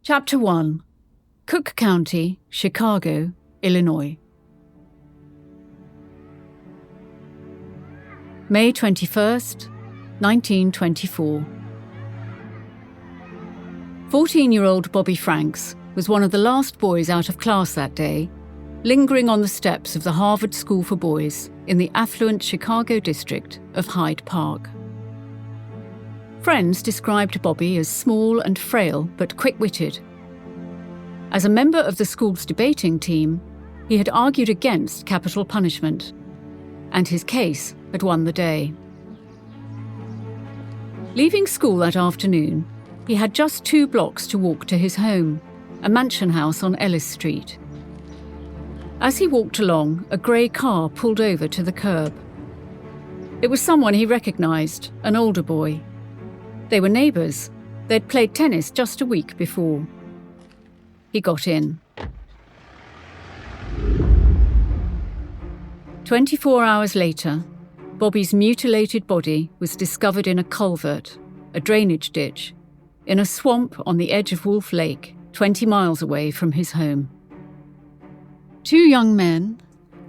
Chapter 1. Cook County, Chicago, Illinois. May 21st, 1924. 14-year-old Bobby Franks was one of the last boys out of class that day, lingering on the steps of the Harvard School for Boys in the affluent Chicago district of Hyde Park. Friends described Bobby as small and frail but quick-witted. As a member of the school's debating team, he had argued against capital punishment, and his case had won the day. Leaving school that afternoon, he had just 2 blocks to walk to his home, a mansion house on Ellis Street. As he walked along, a grey car pulled over to the curb. It was someone he recognised, an older boy. They were neighbours. They'd played tennis just a week before. He got in. 24 hours later, Bobby's mutilated body was discovered in a culvert, a drainage ditch, in a swamp on the edge of Wolf Lake, 20 miles away from his home. 2 young men,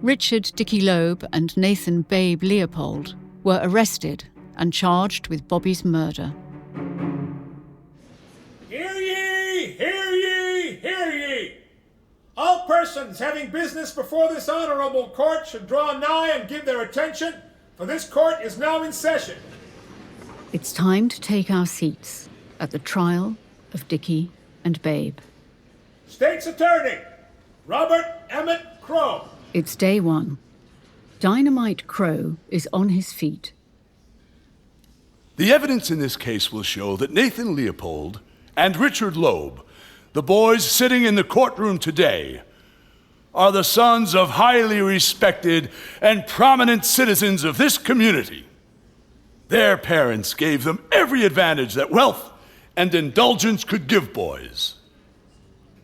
Richard Dickie Loeb and Nathan Babe Leopold, were arrested and charged with Bobby's murder. Hear ye! Hear ye! Hear ye! All persons having business before this honorable court should draw nigh and give their attention, for this court is now in session. It's time to take our seats at the trial of Dickie and Babe. State's Attorney, Robert Emmett Crow. It's day 1. Dynamite Crow is on his feet. The evidence in this case will show that Nathan Leopold and Richard Loeb, the boys sitting in the courtroom today, are the sons of highly respected and prominent citizens of this community. Their parents gave them every advantage that wealth and indulgence could give boys.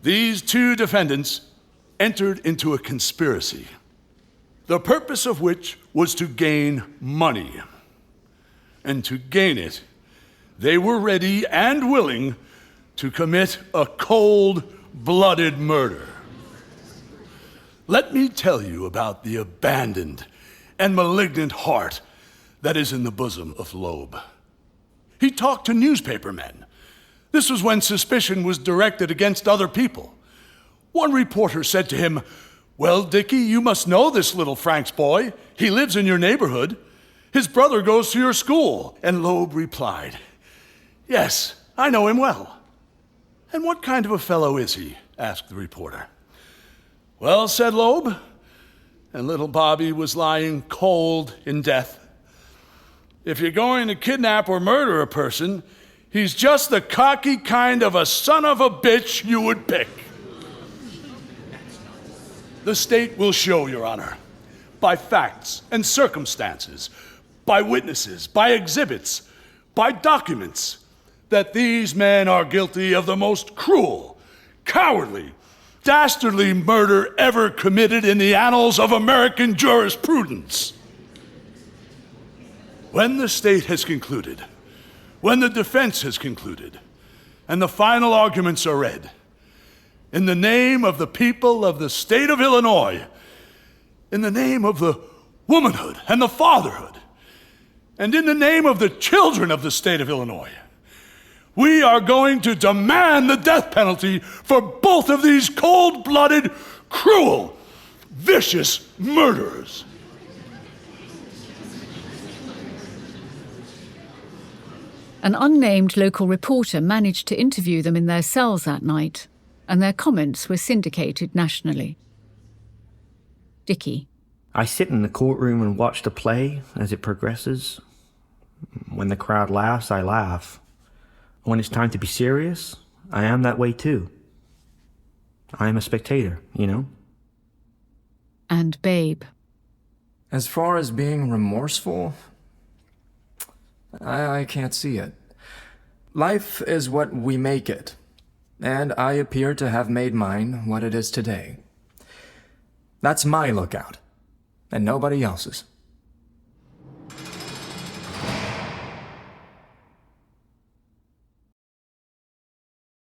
These 2 defendants entered into a conspiracy, the purpose of which was to gain money. And to gain it, they were ready and willing to commit a cold-blooded murder. Let me tell you about the abandoned and malignant heart that is in the bosom of Loeb. He talked to newspapermen. This was when suspicion was directed against other people. One reporter said to him, "Well, Dickie, you must know this little Franks boy. He lives in your neighborhood. His brother goes to your school." And Loeb replied, "Yes, I know him well." "And what kind of a fellow is he?" asked the reporter. "Well," said Loeb, and little Bobby was lying cold in death, "if you're going to kidnap or murder a person, he's just the cocky kind of a son of a bitch you would pick." The state will show, Your Honor, by facts and circumstances, by witnesses, by exhibits, by documents, that these men are guilty of the most cruel, cowardly, dastardly murder ever committed in the annals of American jurisprudence. When the state has concluded, when the defense has concluded, and the final arguments are read, in the name of the people of the state of Illinois, in the name of the womanhood and the fatherhood, and in the name of the children of the state of Illinois, we are going to demand the death penalty for both of these cold-blooded, cruel, vicious murderers. An unnamed local reporter managed to interview them in their cells that night, and their comments were syndicated nationally. Dickie. I sit in the courtroom and watch the play as it progresses. When the crowd laughs, I laugh. When it's time to be serious, I am that way too. I am a spectator, you know? And Babe. As far as being remorseful, I can't see it. Life is what we make it, and I appear to have made mine what it is today. That's my lookout, and nobody else's.